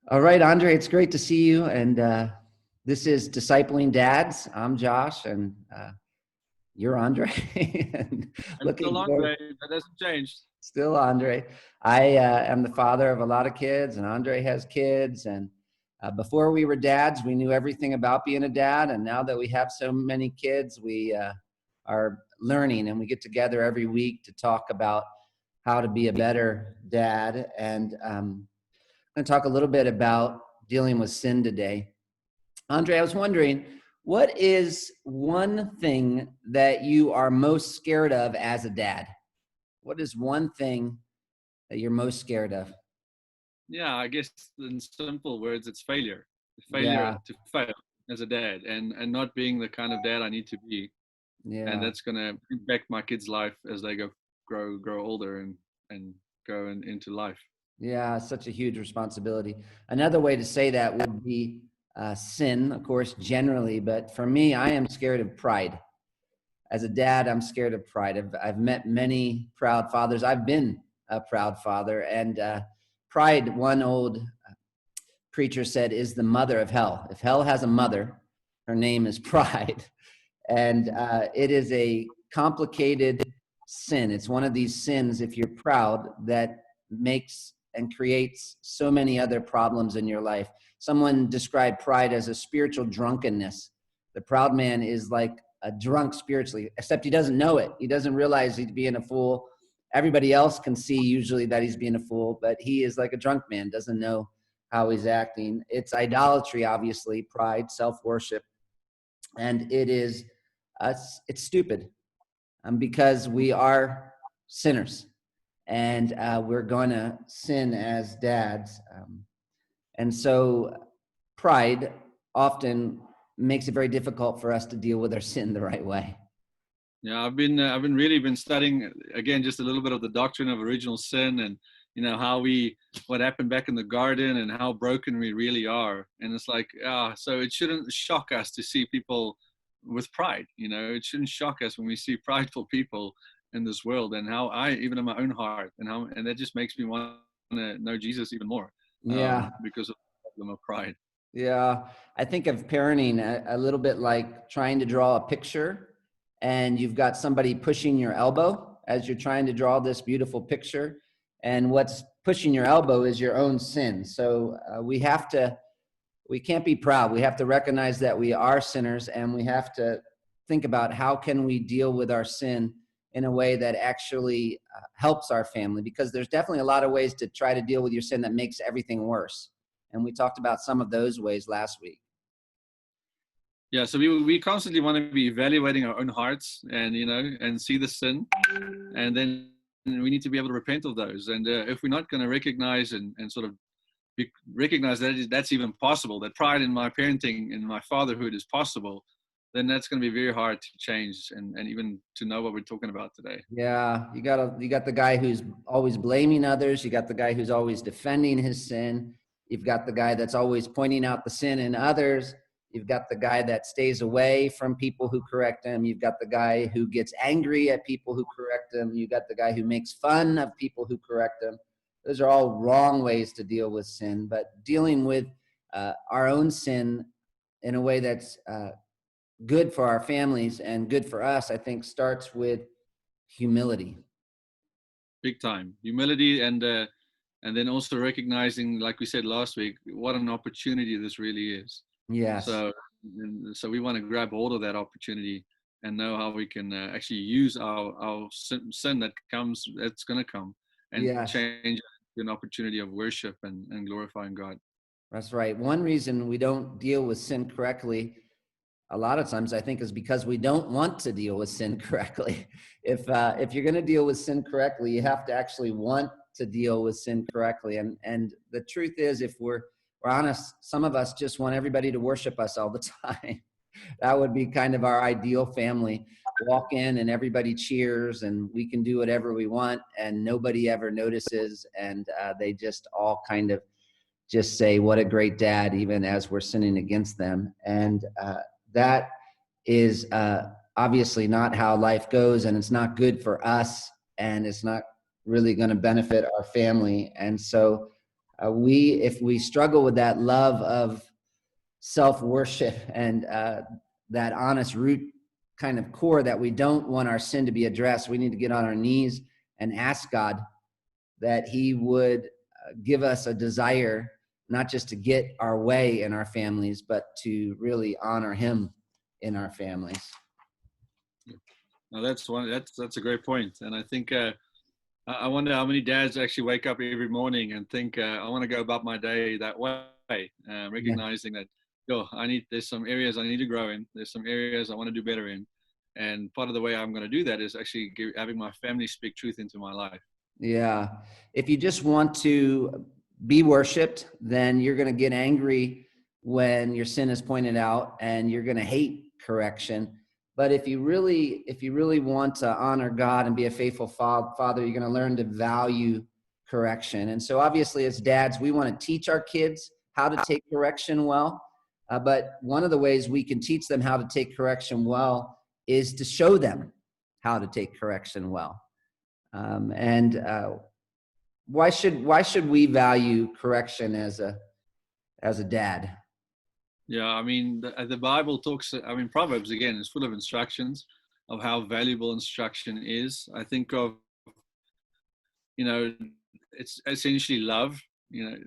All right, Andre, it's great to see you. And this is Discipling Dads. I'm Josh, and you're Andre. And I'm still looking forward, Andre. That hasn't changed. still Andre. I am the father of a lot of kids, and Andre has kids. And before we were dads, we knew everything about being a dad. And now that we have so many kids, we are learning, and we get together every week to talk about how to be a better dad. And I'm going to talk a little bit about dealing with sin today. Andre, I was wondering, what is one thing that you are most scared of as a dad? What is one thing that you're most scared of? Yeah, I guess in simple words, it's failure. The failure Yeah, to fail as a dad, and not being the kind of dad I need to be, and yeah, that's gonna impact my kids' life as they grow older and into life. yeah, such a huge responsibility. Another way to say that would be sin, of course, generally, but for me, I am scared of pride. As a dad, I'm scared of pride. I've met many proud fathers. I've been a proud father, and pride, one old preacher said, is the mother of hell. If hell has a mother, her name is pride. And it is a complicated sin. It's one of these sins, if you're proud, that makes and creates so many other problems in your life. Someone described pride as a spiritual drunkenness. The proud man is like a drunk spiritually, except he doesn't know it. He doesn't realize he's being a fool. Everybody else can see usually that he's being a fool, but he is like a drunk man, doesn't know how he's acting. It's idolatry, obviously, pride, self-worship, and it's stupid, because we are sinners, and we're going to sin as dads, and so pride often makes it very difficult for us to deal with our sin the right way. Yeah, I've been really been studying again just a little bit of the doctrine of original sin, and how what happened back in the garden and how broken we really are. And it's like, so it shouldn't shock us to see people with pride. It shouldn't shock us when we see prideful people in this world, and how I, even in my own heart, and that just makes me want to know Jesus even more, Yeah, because of the problem of pride. yeah. I think of parenting a little bit like trying to draw a picture, and you've got somebody pushing your elbow as you're trying to draw this beautiful picture. And what's pushing your elbow is your own sin. So we can't be proud. We have to recognize that we are sinners, and we have to think about how can we deal with our sin in a way that actually helps our family, because there's definitely a lot of ways to try to deal with your sin that makes everything worse. And we talked about some of those ways last week. Yeah, so we constantly want to be evaluating our own hearts, and see the sin, and then we need to be able to repent of those. And if we're not going to recognize and sort of recognize that that's even possible, that pride in my parenting and my fatherhood is possible, then that's going to be very hard to change, and even to know what we're talking about today. Yeah, you got the guy who's always blaming others. You got the guy who's always defending his sin. You've got the guy that's always pointing out the sin in others. You've got the guy that stays away from people who correct him. You've got the guy who gets angry at people who correct him. You've got the guy who makes fun of people who correct him. Those are all wrong ways to deal with sin. But dealing with our own sin in a way that's good for our families and good for us, I think, starts with humility. Big time humility, and then also recognizing, like we said last week, what an opportunity this really is. Yes. So we want to grab hold of that opportunity and know how we can actually use our sin that's going to come, and Yes. change it to an opportunity of worship and glorifying God. That's right. One reason we don't deal with sin correctly a lot of times, I think, is because we don't want to deal with sin correctly. If you're going to deal with sin correctly, you have to actually want to deal with sin correctly. And the truth is, if we're honest, some of us just want everybody to worship us all the time. That would be kind of our ideal family. Walk in and everybody cheers, and we can do whatever we want, and nobody ever notices, and they just all kind of just say, what a great dad, even as we're sinning against them. And that is obviously not how life goes, and it's not good for us, and it's not really going to benefit our family. And so if we struggle with that love of self-worship and that honest root kind of core that we don't want our sin to be addressed, we need to get on our knees and ask God that he would give us a desire not just to get our way in our families, but to really honor him in our families. Now that's a great point. And I think I wonder how many dads actually wake up every morning and think, I want to go about my day that way, recognizing that, there's some areas I need to grow in. There's some areas I want to do better in. And part of the way I'm going to do that is actually having my family speak truth into my life. Yeah. If you just want to be worshiped, then you're going to get angry when your sin is pointed out, and you're going to hate correction. But if you really want to honor God and be a faithful father, you're going to learn to value correction. And so obviously as dads, we want to teach our kids how to take correction well. But one of the ways we can teach them how to take correction well is to show them how to take correction well. Why should we value correction as a dad? Yeah, I mean, the Bible talks, Proverbs, again, is full of instructions of how valuable instruction is. I think of, it's essentially love.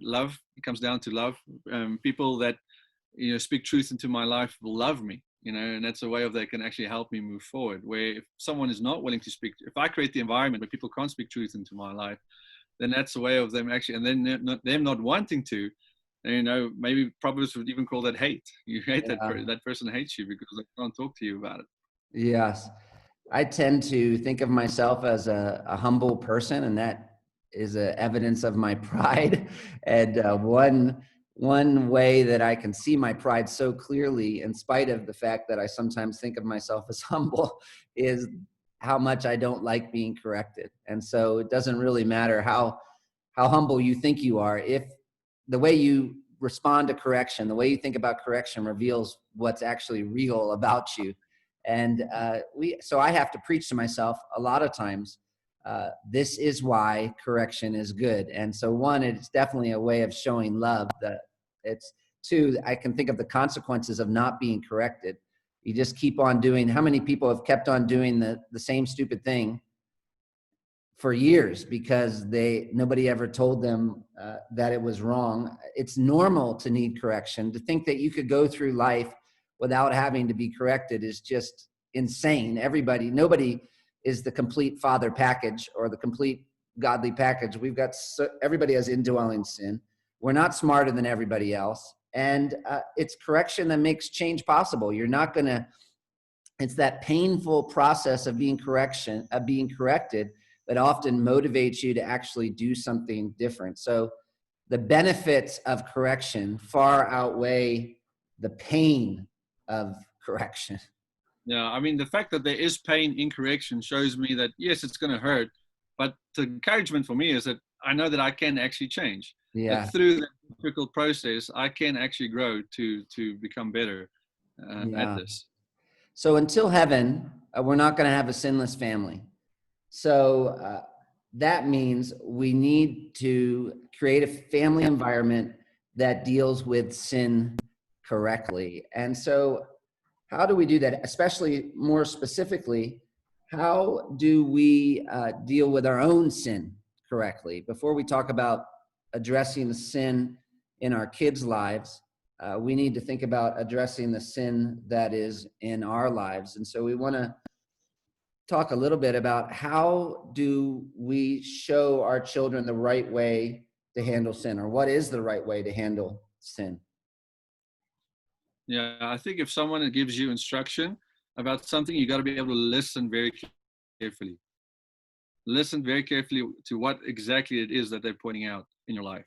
Love, it comes down to love. People that, speak truth into my life will love me, and that's a way of they can actually help me move forward. Where if someone is not willing to speak, if I create the environment where people can't speak truth into my life, then that's a way of them actually, and then them not wanting to, maybe Proverbs would even call that hate. You hate that person hates you because they can't talk to you about it. Yes. I tend to think of myself as a humble person, and that is a evidence of my pride. And one way that I can see my pride so clearly, in spite of the fact that I sometimes think of myself as humble, is how much I don't like being corrected. And so it doesn't really matter how humble you think you are. If the way you respond to correction, the way you think about correction reveals what's actually real about you. And so I have to preach to myself a lot of times, this is why correction is good. And so one, it's definitely a way of showing love. That it's two, I can think of the consequences of not being corrected. You just keep on doing, how many people have kept on doing the same stupid thing for years because nobody ever told them that it was wrong. It's normal to need correction. To think that you could go through life without having to be corrected is just insane. Nobody is the complete father package or the complete godly package. Everybody has indwelling sin. We're not smarter than everybody else. And it's correction that makes change possible. It's that painful process of being corrected that often motivates you to actually do something different. So the benefits of correction far outweigh the pain of correction. Yeah, I mean, the fact that there is pain in correction shows me that, yes, it's going to hurt, but the encouragement for me is that I know that I can actually change. Yeah. That through the difficult process, I can actually grow to become better at this. So until heaven, we're not going to have a sinless family. So that means we need to create a family environment that deals with sin correctly. And so how do we do that? Especially more specifically, how do we deal with our own sin correctly? Before we talk about addressing the sin in our kids' lives, we need to think about addressing the sin that is in our lives. And so we want to talk a little bit about how do we show our children the right way to handle sin, or what is the right way to handle sin? Yeah, I think if someone gives you instruction about something, you got to be able to listen very carefully. Listen very carefully to what exactly it is that they're pointing out in your life.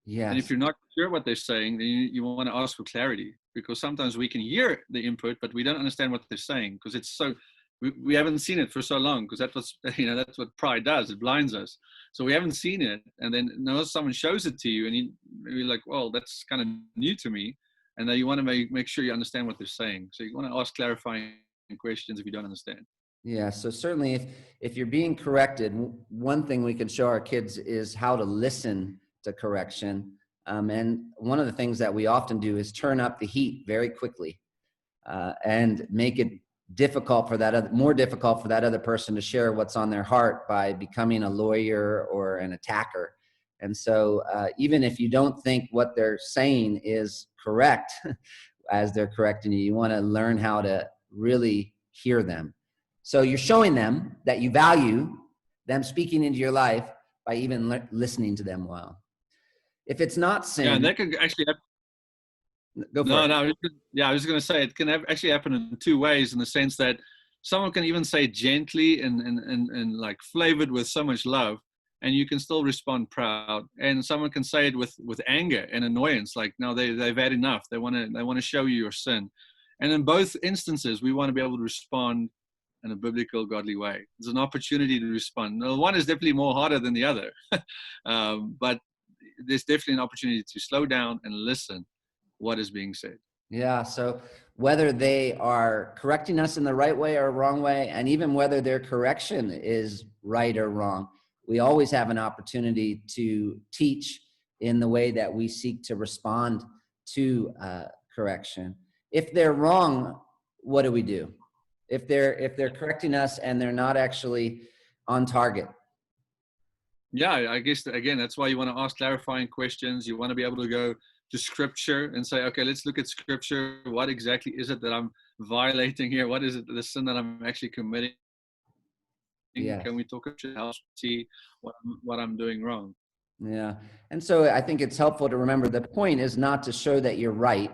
Yes. And if you're not sure what they're saying, then you want to ask for clarity, because sometimes we can hear the input, but we don't understand what they're saying because it's so, we haven't seen it for so long, because that's what pride does. It blinds us. So we haven't seen it. And then now someone shows it to you and you're like, well, that's kind of new to me. And then you want to make sure you understand what they're saying. So you want to ask clarifying questions if you don't understand. Yeah, so certainly if you're being corrected, one thing we can show our kids is how to listen to correction. And one of the things that we often do is turn up the heat very quickly, and make it more difficult for that other person to share what's on their heart by becoming a lawyer or an attacker. And so even if you don't think what they're saying is correct as they're correcting you, you want to learn how to really hear them. So you're showing them that you value them speaking into your life by even listening to them well. If it's not sin, Yeah, and that could actually happen. Go for it. I was going to say it can actually happen in two ways, in the sense that someone can even say gently and like flavored with so much love, and you can still respond proud. And someone can say it with anger and annoyance, like, no, they've had enough. They want to show you your sin. And in both instances, we want to be able to respond in a biblical, godly way. There's an opportunity to respond. Now, one is definitely more harder than the other, but there's definitely an opportunity to slow down and listen what is being said. Yeah. So whether they are correcting us in the right way or wrong way, and even whether their correction is right or wrong, we always have an opportunity to teach in the way that we seek to respond to correction. If they're wrong, what do we do? If they're correcting us and they're not actually on target? Yeah, I guess, again, that's why you want to ask clarifying questions. You want to be able to go to scripture and say, okay, let's look at scripture. What exactly is it that I'm violating here? What is it, the sin that I'm actually committing? Yes. Can we talk about see what I'm doing wrong? Yeah. And so I think it's helpful to remember the point is not to show that you're right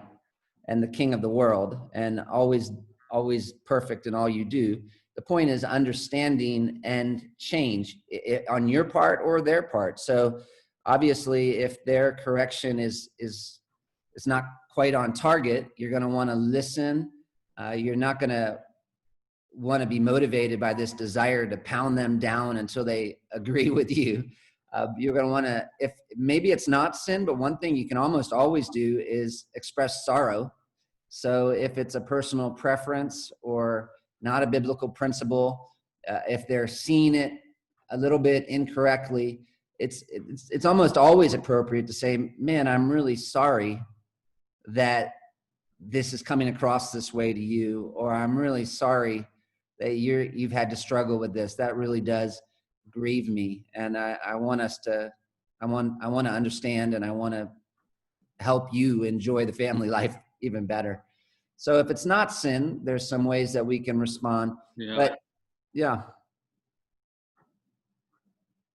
and the king of the world and always perfect in all you do. The point is understanding and change on your part or their part. So obviously, if their correction is not quite on target, you're going to want to listen. You're not going to want to be motivated by this desire to pound them down until they agree with you. You're going to want to, if maybe it's not sin, but one thing you can almost always do is express sorrow. So if it's a personal preference or not a biblical principle, if they're seeing it a little bit incorrectly, it's almost always appropriate to say, man, I'm really sorry that this is coming across this way to you, or I'm really sorry that you've had to struggle with this. That really does grieve me. And I want to understand, and I want to help you enjoy the family life even better. So if it's not sin, there's some ways that we can respond. Yeah. But yeah.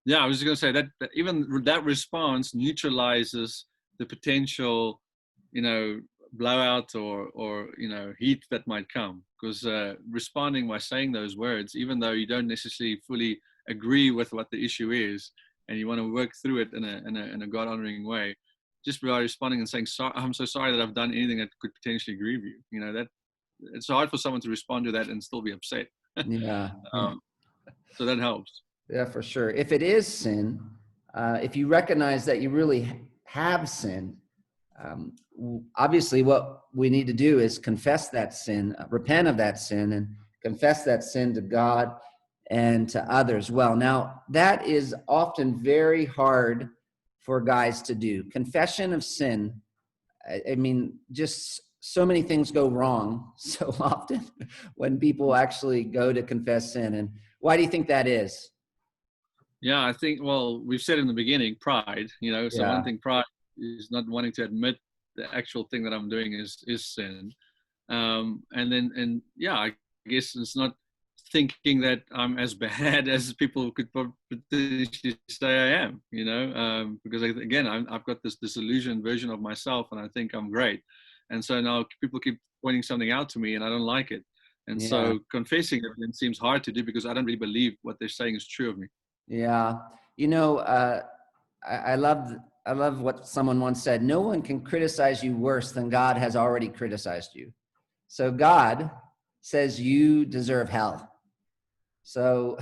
Yeah, I was going to say that even that response neutralizes the potential, blowout or heat that might come, because responding by saying those words, even though you don't necessarily fully agree with what the issue is, and you want to work through it in a God-honoring way, just by responding and saying, I'm so sorry that I've done anything that could potentially grieve you. That it's hard for someone to respond to that and still be upset. Yeah. So that helps. Yeah, for sure. If it is sin, if you recognize that you really have sinned, obviously what we need to do is confess that sin, repent of that sin, and confess that sin to God and to others. Well, now that is often very hard for guys to do. Confession of sin, I mean, just so many things go wrong so often when people actually go to confess sin. And why do you think that is? Yeah, I think, well, we've said in the beginning, pride, so Yeah. one thing, pride is not wanting to admit the actual thing that I'm doing is sin. And I guess it's not thinking that I'm as bad as people could potentially say I am, because again, I've got this disillusioned version of myself and I think I'm great. And so now people keep pointing something out to me and I don't like it. And so confessing it seems hard to do because I don't really believe what they're saying is true of me. Yeah. I love what someone once said. No one can criticize you worse than God has already criticized you. So God says you deserve hell. So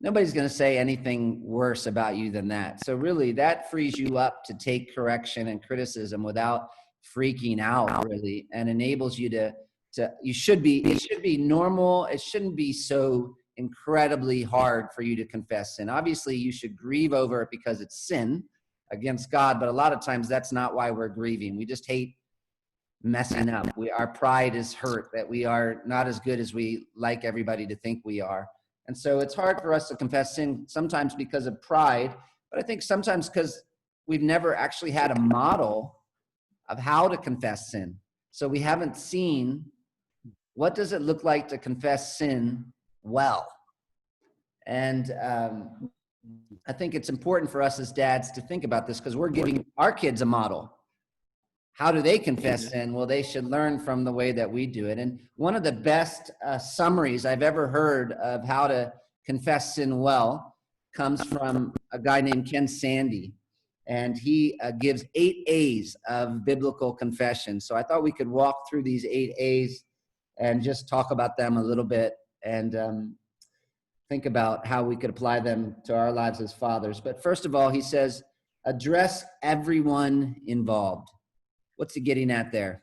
nobody's going to say anything worse about you than that. So really that frees you up to take correction and criticism without freaking out, really, and enables you it should be normal. It shouldn't be so incredibly hard for you to confess sin. Obviously, you should grieve over it because it's sin, against God, but a lot of times that's not why we're grieving. We just hate messing up. Our pride is hurt that we are not as good as we like everybody to think we are. And so it's hard for us to confess sin sometimes because of pride, but I think sometimes because we've never actually had a model of how to confess sin. So we haven't seen what does it look like to confess sin well. And I think it's important for us as dads to think about this because we're giving our kids a model. How do they confess sin? Well, they should learn from the way that we do it. And one of the best summaries I've ever heard of how to confess sin well comes from a guy named Ken Sande. And he gives 8 A's of biblical confession. So I thought we could walk through these 8 A's and just talk about them a little bit and think about how we could apply them to our lives as fathers. But first of all, he says, address everyone involved. What's he getting at there?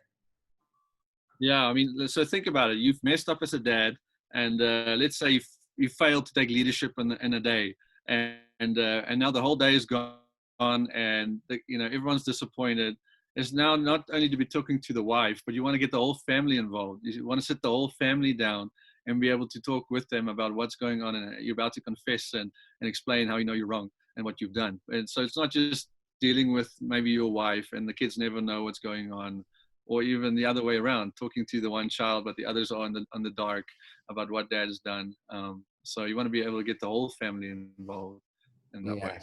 Yeah, I mean, so think about it. You've messed up as a dad, and let's say you failed to take leadership in a day, and now the whole day is gone, and everyone's disappointed. It's now not only to be talking to the wife, but you want to get the whole family involved. You want to sit the whole family down and be able to talk with them about what's going on, and you're about to confess and explain how you know you're wrong and what you've done. And so it's not just dealing with maybe your wife and the kids never know what's going on, or even the other way around, talking to the one child but the others are on the dark about what dad has done. So you want to be able to get the whole family involved in that way.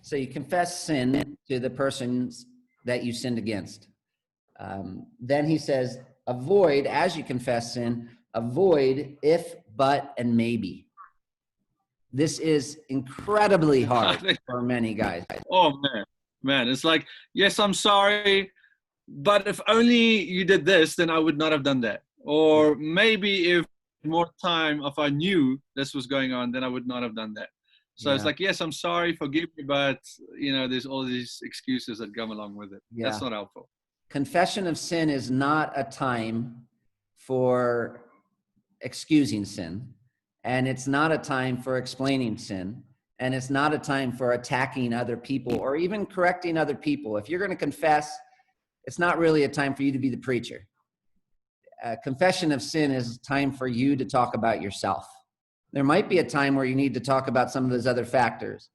So you confess sin to the persons that you sinned against. Then he says, avoid, as you confess sin, avoid if, but, and maybe. This is incredibly hard for many guys. Oh man, it's like, yes, I'm sorry, but if only you did this, then I would not have done that. Or maybe if I knew this was going on, then I would not have done that. So it's like, yes, I'm sorry, forgive me, but there's all these excuses that come along with it. Yeah. That's not helpful. Confession of sin is not a time for excusing sin. And it's not a time for explaining sin. And it's not a time for attacking other people or even correcting other people. If you're going to confess, it's not really a time for you to be the preacher. Confession of sin is time for you to talk about yourself. There might be a time where you need to talk about some of those other factors,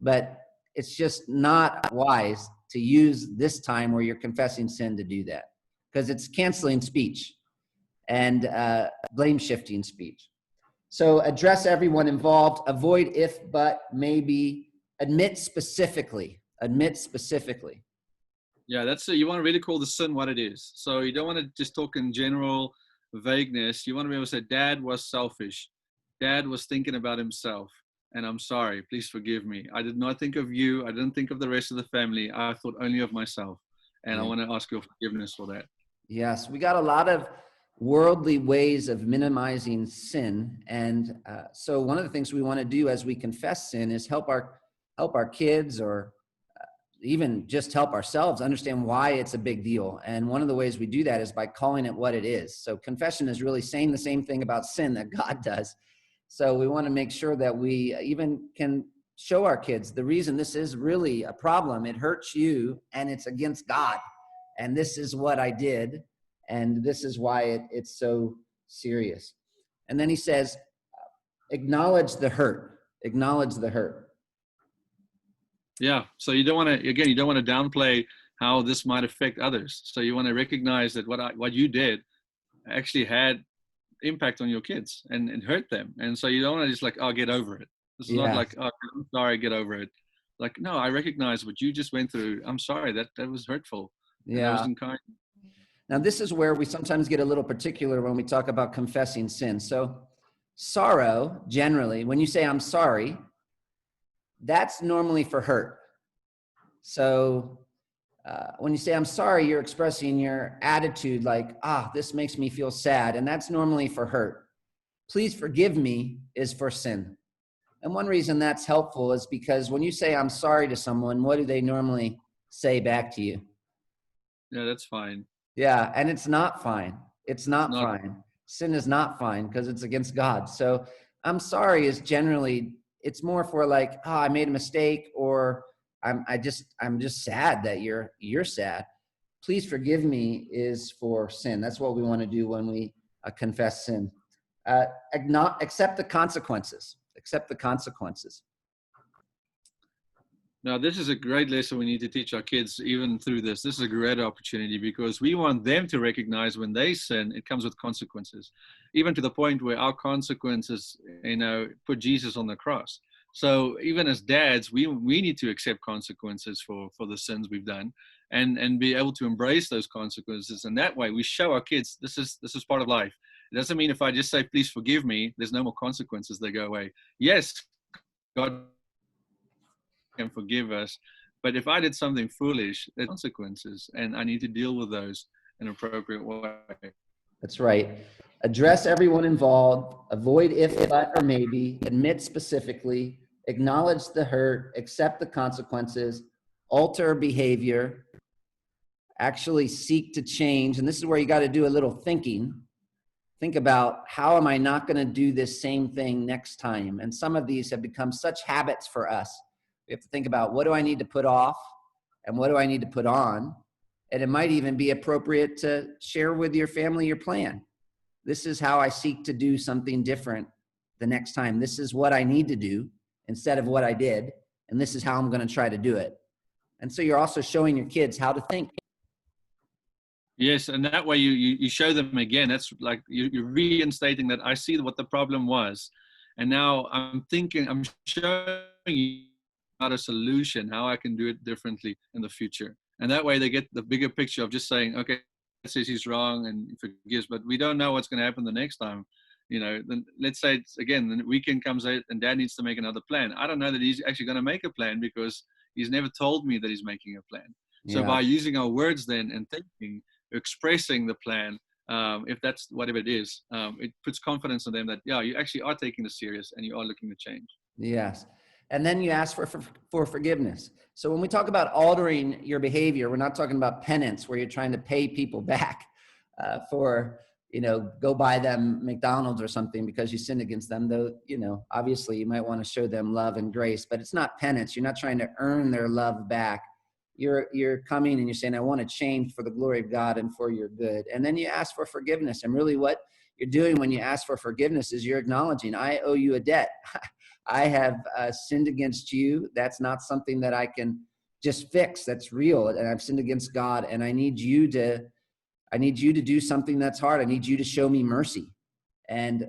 but it's just not wise to use this time where you're confessing sin to do that, because it's canceling speech and blame shifting speech. So address everyone involved, avoid if, but, maybe, admit specifically. Yeah, that's it. You want to really call the sin what it is. So you don't want to just talk in general vagueness. You want to be able to say, Dad was selfish. Dad was thinking about himself, and I'm sorry. Please forgive me. I did not think of you. I didn't think of the rest of the family. I thought only of myself, and I want to ask your forgiveness for that. Yes, we got a lot of worldly ways of minimizing sin, and so one of the things we want to do as we confess sin is help our kids, or even just help ourselves understand why it's a big deal. And one of the ways we do that is by calling it what it is. So confession is really saying the same thing about sin that God does. So we want to make sure that we even can show our kids the reason this is really a problem. It hurts you and it's against God. And this is what I did. And this is why it's so serious. And then he says, acknowledge the hurt. Acknowledge the hurt. Yeah. So you don't want to downplay how this might affect others. So you want to recognize that what you did actually had impact on your kids and hurt them. And so you don't want to just like, oh, get over it. This is not like, oh, I'm sorry, get over it. Like, no, I recognize what you just went through. I'm sorry, that was hurtful. Yeah. That was unkind. Now, this is where we sometimes get a little particular when we talk about confessing sin. So sorrow, generally, when you say I'm sorry, that's normally for hurt. So when you say I'm sorry, you're expressing your attitude like, this makes me feel sad. And that's normally for hurt. Please forgive me is for sin. And one reason that's helpful is because when you say I'm sorry to someone, what do they normally say back to you? Yeah, that's fine. Yeah, and it's not fine. It's not fine. Sin is not fine because it's against God. So I'm sorry is generally, it's more for like, I made a mistake, or I'm just sad that you're sad. Please forgive me is for sin. That's what we want to do when we confess sin. Accept the consequences. Accept the consequences. Now, this is a great lesson we need to teach our kids even through this. This is a great opportunity because we want them to recognize when they sin, it comes with consequences, even to the point where our consequences, put Jesus on the cross. So even as dads, we need to accept consequences for the sins we've done and be able to embrace those consequences. And that way we show our kids this is part of life. It doesn't mean if I just say, please forgive me, there's no more consequences, they go away. Yes, God can forgive us, but if I did something foolish, there's consequences, and I need to deal with those in an appropriate way. That's right. Address everyone involved, avoid if, but, or maybe, admit specifically, acknowledge the hurt, accept the consequences, alter behavior, actually seek to change. And this is where you got to do a little thinking. Think about, how am I not going to do this same thing next time? And some of these have become such habits for us. We have to think about, what do I need to put off and what do I need to put on? And it might even be appropriate to share with your family your plan. This is how I seek to do something different the next time. This is what I need to do instead of what I did. And this is how I'm going to try to do it. And so you're also showing your kids how to think. Yes, and that way you show them again. That's like you're reinstating that I see what the problem was. And now I'm showing you about a solution, how I can do it differently in the future. And that way they get the bigger picture of just saying, okay, says he's wrong and forgives, but we don't know what's going to happen the next time. Then let's say the weekend comes out and dad needs to make another plan. I don't know that he's actually going to make a plan because he's never told me that he's making a plan. So by using our words then and thinking, expressing the plan, if that's whatever it is, it puts confidence in them that, you actually are taking this serious and you are looking to change. Yes. And then you ask for forgiveness. So when we talk about altering your behavior, we're not talking about penance where you're trying to pay people back for, go buy them McDonald's or something because you sinned against them. Though, obviously you might want to show them love and grace, but it's not penance. You're not trying to earn their love back. You're coming and you're saying, I want to change for the glory of God and for your good. And then you ask for forgiveness. And really what you're doing when you ask for forgiveness is you're acknowledging, I owe you a debt. I have sinned against you. That's not something that I can just fix. That's real. And I've sinned against God. And I need you to do something that's hard. I need you to show me mercy. And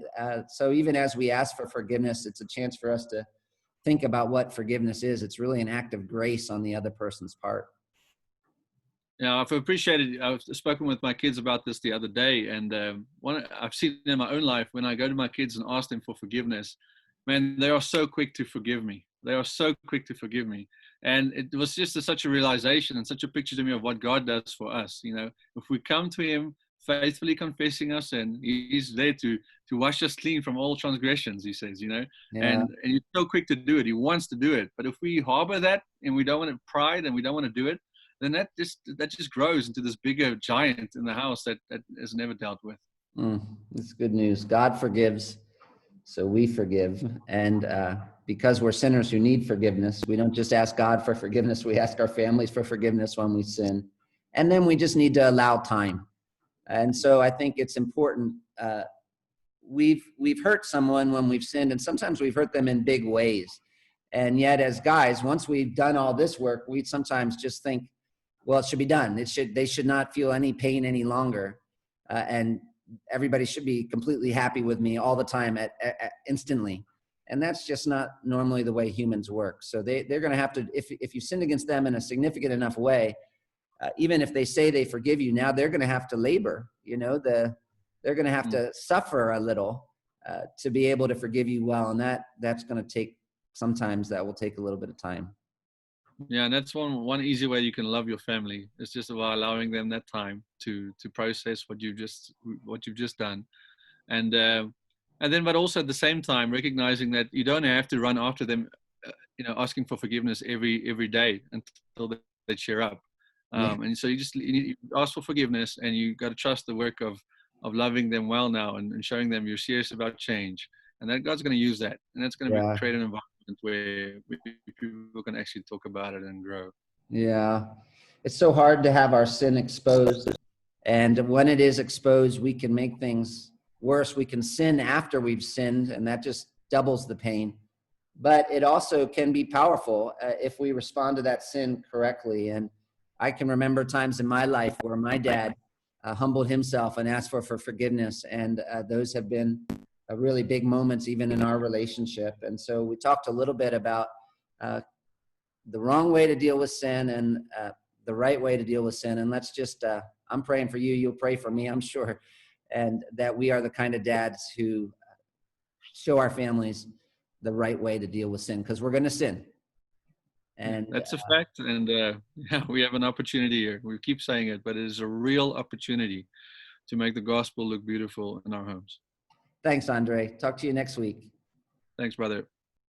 so even as we ask for forgiveness, it's a chance for us to think about what forgiveness is. It's really an act of grace on the other person's part. I've appreciated, I've spoken with my kids about this the other day, and I've seen in my own life when I go to my kids and ask them for forgiveness, man, they are so quick to forgive me. They are so quick to forgive me. And it was just such a realization and such a picture to me of what God does for us. If we come to him faithfully confessing our sin, he's there to wash us clean from all transgressions, he says, and he's so quick to do it. He wants to do it. But if we harbor that and we don't want to pride and we don't want to do it, then that just grows into this bigger giant in the house that is never dealt with. It's good news. God forgives, so we forgive. And because we're sinners who need forgiveness, we don't just ask God for forgiveness. We ask our families for forgiveness when we sin. And then we just need to allow time. And so I think it's important. We've hurt someone when we've sinned, and sometimes we've hurt them in big ways. And yet as guys, once we've done all this work, we sometimes just think, well, it should be done. They should not feel any pain any longer. And everybody should be completely happy with me all the time instantly. And that's just not normally the way humans work. So they're going to have to, if you sinned against them in a significant enough way, even if they say they forgive you, now they're going to have to labor, they're going to have to suffer a little to be able to forgive you well. And that's going to take, sometimes that will take a little bit of time. Yeah, and that's one easy way you can love your family. It's just about allowing them that time to process what you've just done, and then, but also at the same time recognizing that you don't have to run after them, asking for forgiveness every day until they cheer up. And so you ask for forgiveness, and you got to trust the work of loving them well now and showing them you're serious about change, and that God's going to use that, and that's going to create an environment where people can actually talk about it and grow. Yeah. It's so hard to have our sin exposed. And when it is exposed, we can make things worse. We can sin after we've sinned, and that just doubles the pain. But it also can be powerful if we respond to that sin correctly. And I can remember times in my life where my dad humbled himself and asked for forgiveness. And those have been really big moments, even in our relationship. And so we talked a little bit about the wrong way to deal with sin and the right way to deal with sin. And let's just, I'm praying for you. You'll pray for me, I'm sure. And that we are the kind of dads who show our families the right way to deal with sin, because we're going to sin. And that's a fact. And yeah, we have an opportunity here. We keep saying it, but it is a real opportunity to make the gospel look beautiful in our homes. Thanks, Andre. Talk to you next week. Thanks, brother.